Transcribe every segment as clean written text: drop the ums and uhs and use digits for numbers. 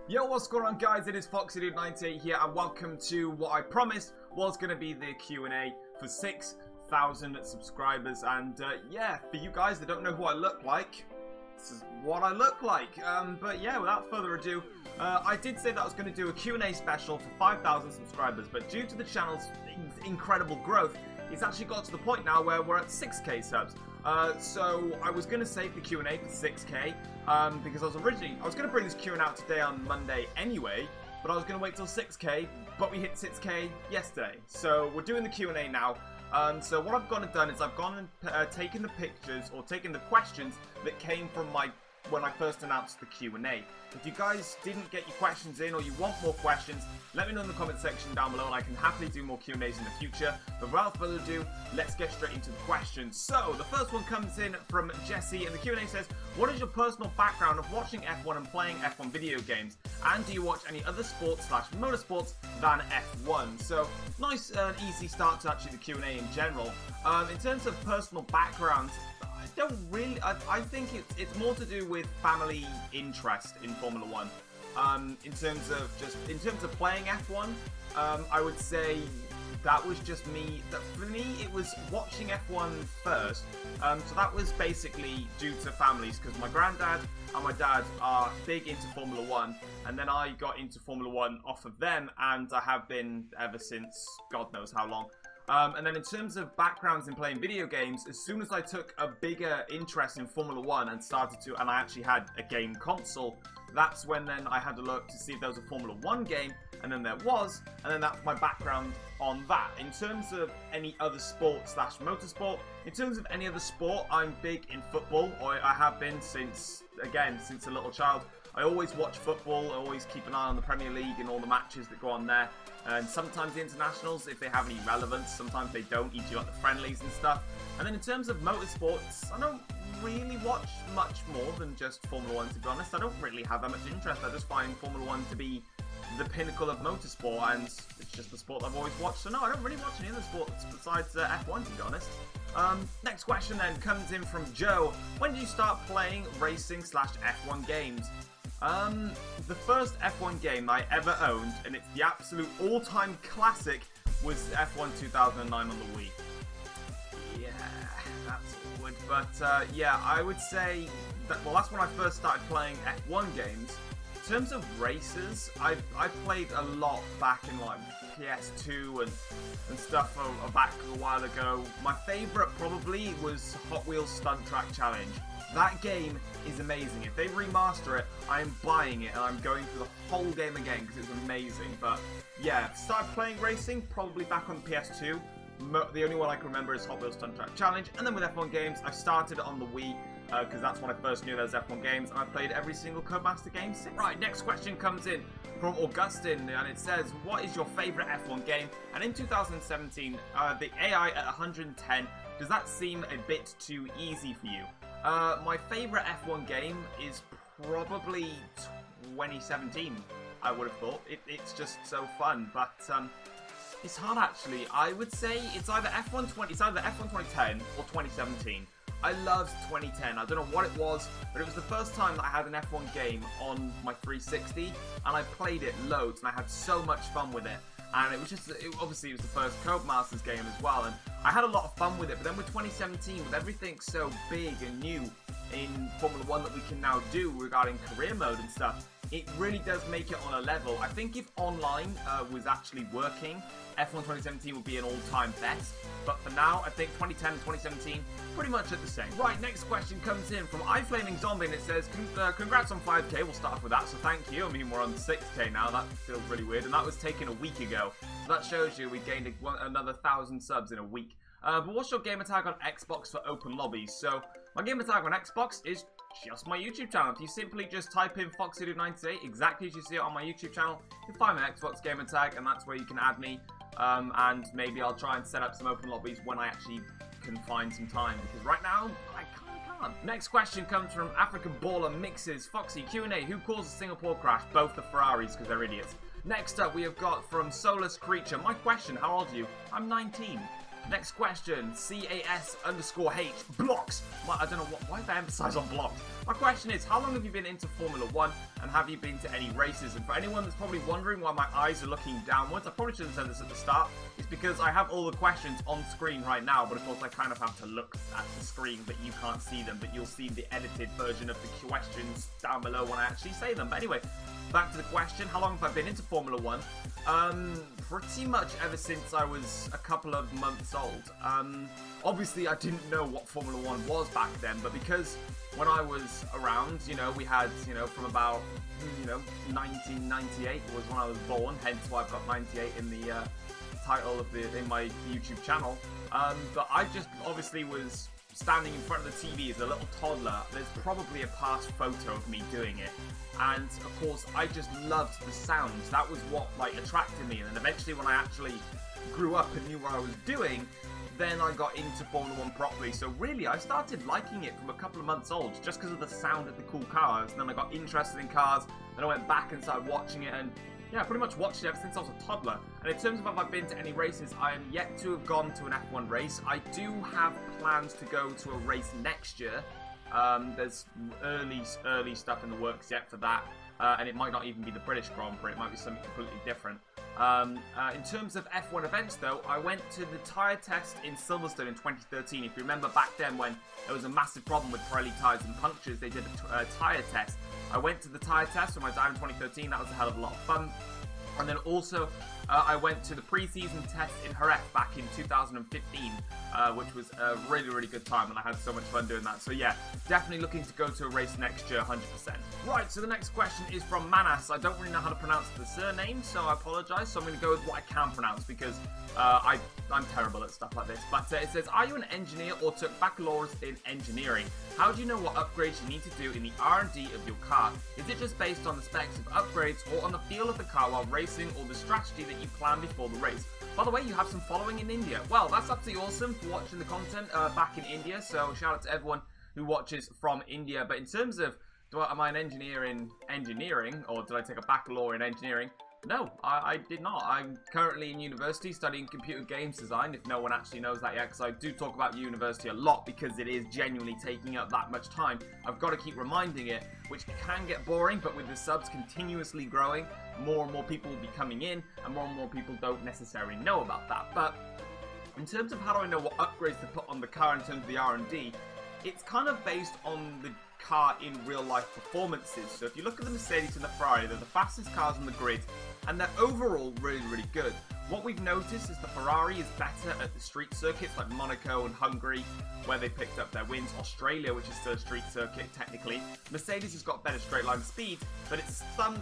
Yo, what's going on, guys? It is FoxyDude98 here, and welcome to what I promised was going to be the Q&A for 6,000 subscribers. And yeah, for you guys that don't know who I look like, this is what I look like. But yeah, without further ado, I did say that I was going to do a Q&A special for 5,000 subscribers, but due to the channel's incredible growth, it's actually got to the point now where we're at 6k subs. So I was going to save the Q&A for 6k, because I was going to bring this Q&A out today on Monday anyway, but I was going to wait till 6k, but we hit 6k yesterday. So we're doing the Q&A now. So what I've gone and done is I've gone and taken the pictures, or taken the questions that came from when I first announced the Q&A. If you guys didn't get your questions in, or you want more questions, let me know in the comment section down below, and I can happily do more Q&As in the future. But without further ado, let's get straight into the questions. So, the first one comes in from Jesse, and the Q&A says, what is your personal background of watching F1 and playing F1 video games? And do you watch any other sports / motorsports than F1? So, nice and easy start to actually the Q&A in general. In terms of personal background, I think it's more to do with family interest in Formula 1. In terms of playing F1, I would say that was just me. For me, it was watching F1 first. So that was basically due to families, because my granddad and my dad are big into Formula 1, and then I got into Formula 1 off of them, and I have been ever since God knows how long. And then in terms of backgrounds in playing video games, as soon as I took a bigger interest in Formula 1 and I actually had a game console, that's when then I had to look to see if there was a Formula 1 game, and then there was, and then that's my background on that. In terms of any other sport / motorsport, in terms of any other sport, I'm big in football, or I have been since a little child. I always watch football, I always keep an eye on the Premier League and all the matches that go on there. And sometimes the internationals, if they have any relevance, sometimes they don't, e.g. like the friendlies and stuff. And then in terms of motorsports, I don't really watch much more than just Formula 1, to be honest. I don't really have that much interest. I just find Formula 1 to be the pinnacle of motorsport, and it's just the sport I've always watched. So no, I don't really watch any other sports besides F1, to be honest. Next question then comes in from Joe. When did you start playing racing / F1 games? The first F1 game I ever owned, and it's the absolute all-time classic, was F1 2009 on the Wii. Yeah, that's awkward. But yeah, I would say that, well, that's when I first started playing F1 games. In terms of races, I played a lot back in like PS2 and stuff back a while ago. My favourite probably was Hot Wheels Stunt Track Challenge. That game is amazing. If they remaster it, I am buying it, and I'm going through the whole game again because it's amazing. But yeah, started playing racing probably back on PS2. The only one I can remember is Hot Wheels Stunt Track Challenge. And then with F1 games, I started on the Wii, because that's when I first knew there was F1 games, and I played every single Codemaster game since. Right, next question comes in from Augustine, and it says, what is your favourite F1 game? And in 2017, the AI at 110, does that seem a bit too easy for you? My favourite F1 game is probably 2017, I would have thought. It's just so fun, but it's hard actually. I would say it's either F1 2010 or 2017. I loved 2010. I don't know what it was, but it was the first time that I had an F1 game on my 360, and I played it loads, and I had so much fun with it. And it was just, obviously it was the first Codemasters game as well, and I had a lot of fun with it. But then with 2017, with everything so big and new in Formula 1 that we can now do regarding career mode and stuff, it really does make it on a level. I think if online was actually working, F1 2017 would be an all-time best. But for now, I think 2010 and 2017, pretty much at the same. Right, next question comes in from iFlamingZombie, and it says, congrats on 5k, we'll start off with that, so thank you. I mean, we're on 6k now, that feels really weird, and that was taken a week ago. So that shows you we gained another 1,000 subs in a week. But what's your gamertag on Xbox for open lobbies? So, my gamertag on Xbox is just my YouTube channel. If you simply just type in FoxyDude98, exactly as you see it on my YouTube channel, you'll find my Xbox gamertag, and that's where you can add me. And maybe I'll try and set up some open lobbies when I actually can find some time, because right now, I can't. Next question comes from African Baller Mixes. Foxy, Q&A, who caused the Singapore crash? Both the Ferraris, because they're idiots. Next up, we have got from Soulless Creature. My question, how old are you? I'm 19. Next question, CAS_H blocks. I don't know why did I emphasize on blocks. My question is, how long have you been into Formula 1 and have you been to any races? And for anyone that's probably wondering why my eyes are looking downwards, I probably should have said this at the start. It's because I have all the questions on screen right now, but of course I kind of have to look at the screen, but you can't see them, but you'll see the edited version of the questions down below when I actually say them. But anyway, back to the question, how long have I been into Formula 1? Pretty much ever since I was a couple of months old. Obviously I didn't know what Formula 1 was back then, but because when I was around, you know, we had, you know, from about, you know, 1998 was when I was born, hence why I've got 98 in the title of in my YouTube channel. But I just obviously was standing in front of the TV as a little toddler. There's probably a past photo of me doing it, and of course I just loved the sounds. That was what like attracted me, and then eventually when I actually grew up and knew what I was doing, then I got into Formula 1 properly. So really I started liking it from a couple of months old just because of the sound of the cool cars, and then I got interested in cars, then I went back and started watching it, and yeah, I pretty much watched it ever since I was a toddler. And in terms of have I been to any races, I am yet to have gone to an F1 race. I do have plans to go to a race next year. There's early stuff in the works yet for that. And it might not even be the British Grand Prix, it might be something completely different. In terms of F1 events though, I went to the tyre test in Silverstone in 2013. If you remember back then when there was a massive problem with Pirelli tyres and punctures, they did a tyre test. I went to the tyre test with my dad in 2013, that was a hell of a lot of fun. And then also, I went to the pre-season test in Jerez back in 2015, which was a really, really good time, and I had so much fun doing that. So yeah, definitely looking to go to a race next year, 100%. Right, so the next question is from Manas. I don't really know how to pronounce the surname, so I apologise. So I'm going to go with what I can pronounce, because I'm terrible at stuff like this. But it says, are you an engineer or took baccalaureate in engineering? How do you know what upgrades you need to do in the R&D of your car? Is it just based on the specs of upgrades or on the feel of the car while racing, or the strategy that you plan before the race? By the way, you have some following in India. Well, that's absolutely awesome for watching the content back in India, so shout out to everyone who watches from India. But in terms of, am I an engineer in engineering, or did I take a baccalaureate in engineering? No, I did not. I'm currently in university studying computer games design, if no one actually knows that yet, because I do talk about university a lot because it is genuinely taking up that much time. I've got to keep reminding it, which can get boring, but with the subs continuously growing, more and more people will be coming in, and more people don't necessarily know about that. But in terms of how do I know what upgrades to put on the car in terms of the R&D, it's kind of based on the car in real life performances. So if you look at the Mercedes and the Ferrari, they're the fastest cars on the grid, and they're overall really, really good. What we've noticed is the Ferrari is better at the street circuits like Monaco and Hungary, where they picked up their wins. Australia, which is still a street circuit technically. Mercedes has got better straight line speed, but it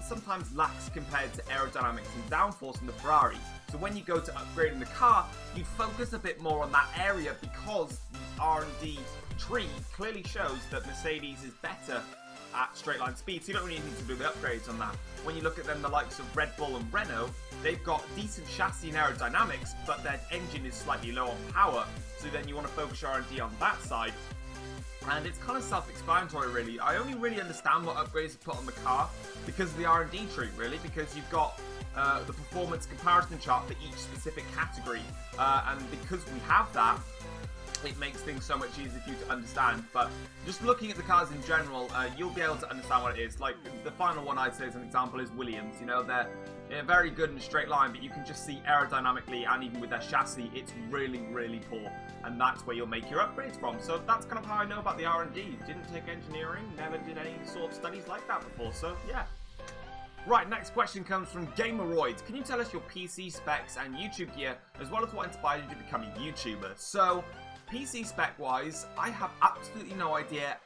sometimes lacks compared to aerodynamics and downforce in the Ferrari. So when you go to upgrading the car, you focus a bit more on that area, because the R&D tree clearly shows that Mercedes is better at straight line speed, so you don't really need to do the upgrades on that. When you look at them, the likes of Red Bull and Renault, they've got decent chassis and aerodynamics, but their engine is slightly low on power, so then you want to focus your R&D on that side. And it's kind of self-explanatory really. I only really understand what upgrades to put on the car because of the R&D tree really, because you've got the performance comparison chart for each specific category, and because we have that, it makes things so much easier for you to understand. But just looking at the cars in general, you'll be able to understand what it is. Like the final one I'd say as an example is Williams. You know, they're very good in a straight line, but you can just see aerodynamically and even with their chassis, it's really, really poor. And that's where you'll make your upgrades from. So that's kind of how I know about the R&D. Didn't take engineering, never did any sort of studies like that before, so yeah. Right, next question comes from Gameroids. Can you tell us your PC specs and YouTube gear, as well as what inspired you to become a YouTuber? So, PC spec wise, I have absolutely no idea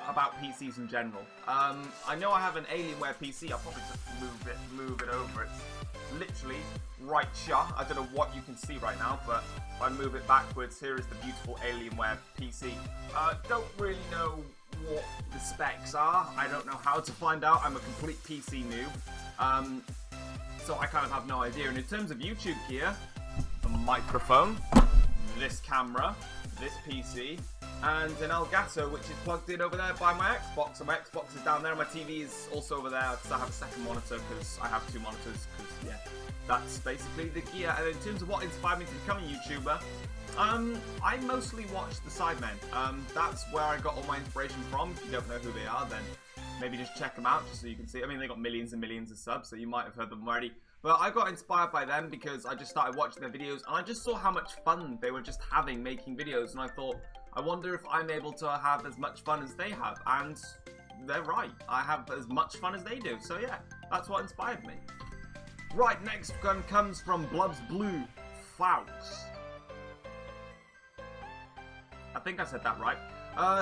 about PCs in general. I know I have an Alienware PC. I'll probably just move it over. It's literally right shot. I don't know what you can see right now, but if I move it backwards, here is the beautiful Alienware PC. Don't really know what the specs are. I don't know how to find out. I'm a complete PC noob. So I kind of have no idea. And in terms of YouTube gear, a microphone, this camera, this PC, and an Elgato, which is plugged in over there by my Xbox. So my Xbox is down there, and my TV is also over there, because I have a second monitor, because I have two monitors, because, yeah, that's basically the gear. And in terms of what inspired me to become a YouTuber, I mostly watch the Sidemen. That's where I got all my inspiration from. If you don't know who they are, then maybe just check them out just so you can see. I mean, they got millions and millions of subs, so you might have heard them already. But I got inspired by them because I just started watching their videos, and I just saw how much fun they were just having making videos, and I thought, I wonder if I'm able to have as much fun as they have. And they're right. I have as much fun as they do. So yeah, that's what inspired me. Right, next one comes from Blubs Blue Faux. I think I said that right.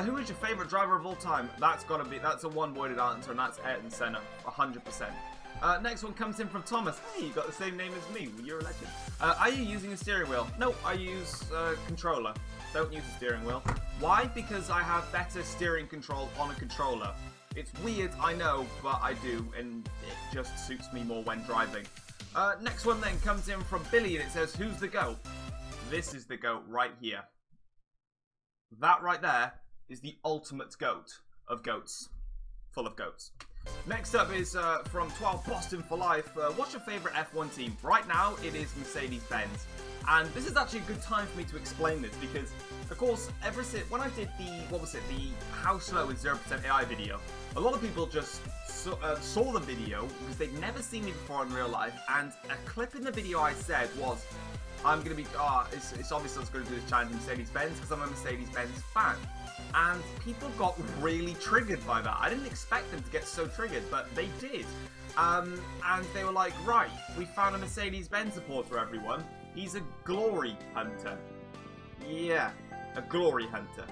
Who is your favourite driver of all time? That's a one-worded answer, and that's Ayrton Senna, 100%. Next one comes in from Thomas. Hey, you got the same name as me. Well, you're a legend. Are you using a steering wheel? No, I use a controller. Don't use a steering wheel. Why? Because I have better steering control on a controller. It's weird, I know, but I do, and it just suits me more when driving. Next one then comes in from Billy, and it says, who's the GOAT? This is the GOAT right here. That right there is the ultimate GOAT of goats. Full of goats. Next up is from 12 Boston for Life. What's your favourite F1 team? Right now, it is Mercedes-Benz. And this is actually a good time for me to explain this because, of course, ever since when I did the How Slow is 0% AI video, a lot of people just saw the video because they'd never seen me before in real life, and a clip in the video I said was, I'm going to be, it's obvious I was going to do this challenge Mercedes-Benz because I'm a Mercedes-Benz fan. And people got really triggered by that. I didn't expect them to get so triggered, but they did. And they were like, right, we found a Mercedes-Benz supporter, everyone. He's a glory hunter. Yeah, a glory hunter.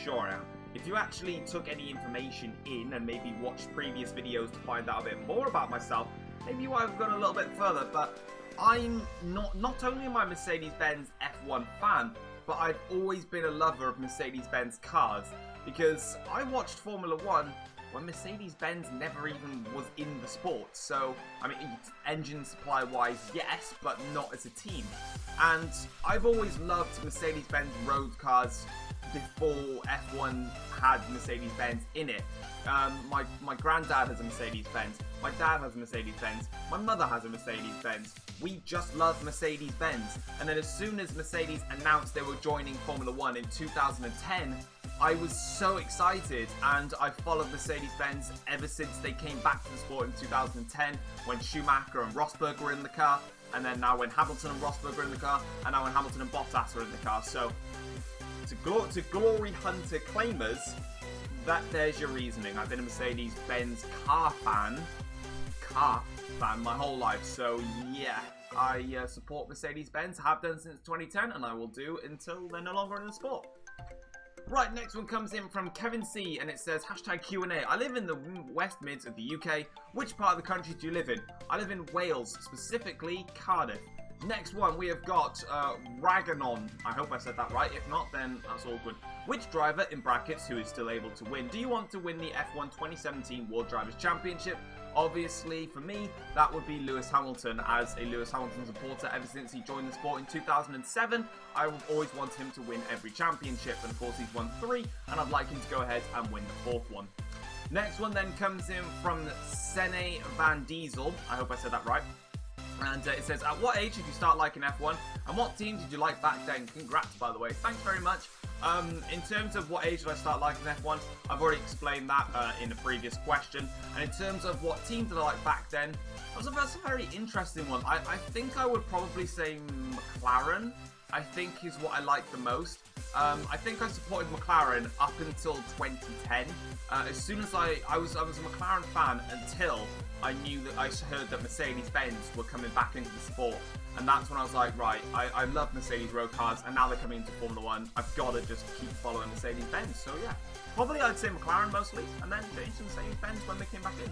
Sure am. If you actually took any information in and maybe watched previous videos to find out a bit more about myself, maybe you might have gone a little bit further, but I'm not only am I a Mercedes-Benz F1 fan, but I've always been a lover of Mercedes-Benz cars, because I watched Formula 1 when Mercedes-Benz never even was in the sport. So, I mean, engine supply-wise, yes, but not as a team. And I've always loved Mercedes-Benz road cars before F1 had Mercedes-Benz in it. My granddad has a Mercedes-Benz, my dad has a Mercedes-Benz, my mother has a Mercedes-Benz. We just love Mercedes-Benz. And then as soon as Mercedes announced they were joining Formula 1 in 2010, I was so excited, and I followed Mercedes-Benz ever since they came back to the sport in 2010, when Schumacher and Rosberg were in the car, and then now when Hamilton and Rosberg were in the car, and now when Hamilton and Bottas are in the car. So, to glory hunter claimers, there's your reasoning. I've been a Mercedes-Benz car fan my whole life, so yeah, I support Mercedes-Benz, have done since 2010, and I will do until they're no longer in the sport. Right, next one comes in from Kevin C, and it says, hashtag Q&A. I live in the West Mids of the UK. Which part of the country do you live in? I live in Wales, specifically Cardiff. Next one, we have got Raganon. I hope I said that right. If not, then that's all good. Which driver, in brackets, who is still able to win? Do you want to win the F1 2017 World Drivers' Championship? Obviously, for me, that would be Lewis Hamilton. As a Lewis Hamilton supporter, ever since he joined the sport in 2007, I would always want him to win every championship. And of course, he's won 3, and I'd like him to go ahead and win the 4th one. Next one then comes in from Sene Van Diesel. I hope I said that right. And it says, at what age did you start liking F1? And what team did you like back then? Congrats, by the way. Thanks very much. In terms of what age did I start liking F1, I've already explained that in a previous question. And in terms of what team did I like back then, that's a very interesting one. I think I would probably say McLaren, I think is what I like the most. I think I supported McLaren up until 2010. As soon as I was a McLaren fan until I knew that I heard that Mercedes-Benz were coming back into the sport. And that's when I was like, right, I love Mercedes road cars, and now they're coming into Formula 1. I've got to just keep following Mercedes-Benz. So yeah, probably I'd say McLaren mostly, and then change to Mercedes-Benz when they came back in.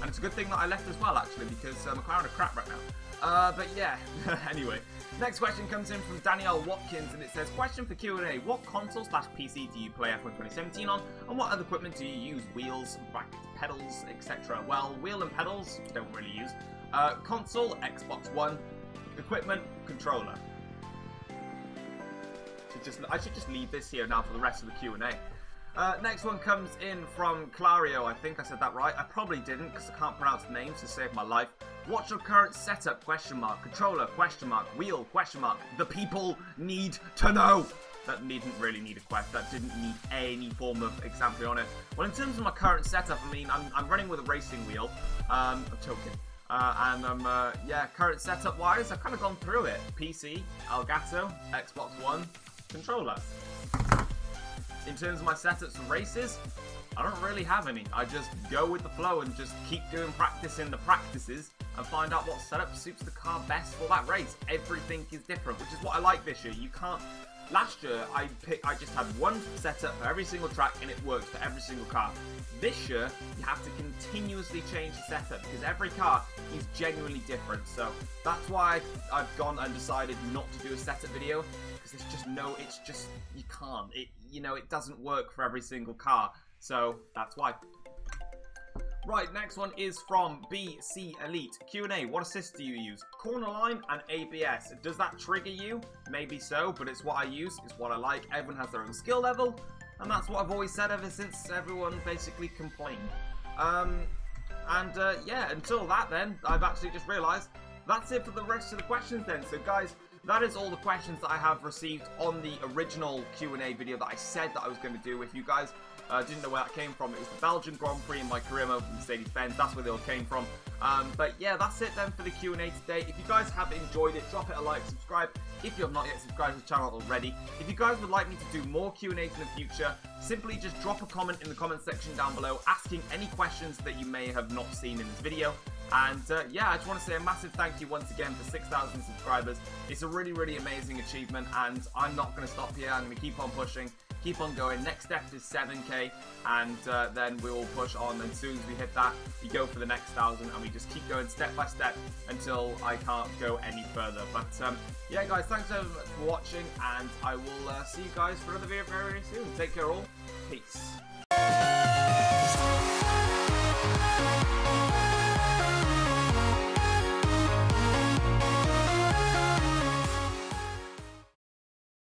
And it's a good thing that I left as well, actually, because McLaren are crap right now. But yeah, anyway. Next question comes in from Danielle Watkins, and it says, question for Q&A. What console/PC do you play F1 2017 on, and what other equipment do you use? Wheels, brackets, pedals, etc. Well, wheel and pedals, don't really use. Console, Xbox One. Equipment, controller. I should just leave this here now for the rest of the Q&A. Next one comes in from Clario. I think I said that right. I probably didn't because I can't pronounce the names to save my life. What's your current setup? Question mark. Controller? Question mark. Wheel? Question mark. The people need to know. That didn't really need a quest. That didn't need any form of example on it. Well, in terms of my current setup, I mean, I'm running with a racing wheel. I'm choking. And yeah, current setup-wise, I've kind of gone through it. PC, Elgato, Xbox One, controller. In terms of my setups for races, I don't really have any. I just go with the flow and just keep doing practice in the practices and find out what setup suits the car best for that race. Everything is different, which is what I like this year. You can't... Last year, I just had one setup for every single track and it worked for every single car. This year, you have to continuously change the setup because every car is genuinely different. So that's why I've gone and decided not to do a setup video because there's just no, it's just, you can't. You know, it doesn't work for every single car. So that's why. Right, next one is from BC Elite. Q&A, what assist do you use? Corner line and ABS. Does that trigger you? Maybe so, but it's what I use. It's what I like. Everyone has their own skill level. And that's what I've always said ever since everyone basically complained. Yeah, until that then, I've actually just realised that's it for the rest of the questions then. So guys, that is all the questions that I have received on the original Q&A video that I said that I was going to do. If you guys didn't know where that came from, it was the Belgian Grand Prix in my career mode from Mercedes-Benz. That's where they all came from. But yeah, that's it then for the Q&A today. If you guys have enjoyed it, drop it a like, subscribe if you have not yet subscribed to the channel already. If you guys would like me to do more Q&As in the future, simply just drop a comment in the comment section down below asking any questions that you may have not seen in this video. And yeah, I just want to say a massive thank you once again for 6,000 subscribers. It's a really, really amazing achievement, and I'm not going to stop here. I'm going to keep on pushing, keep on going. Next step is 7K, and then we will push on. And as soon as we hit that, we go for the next 1,000, and we just keep going step by step until I can't go any further. But yeah, guys, thanks so much for watching, and I will see you guys for another video very, very soon. Take care all. Peace.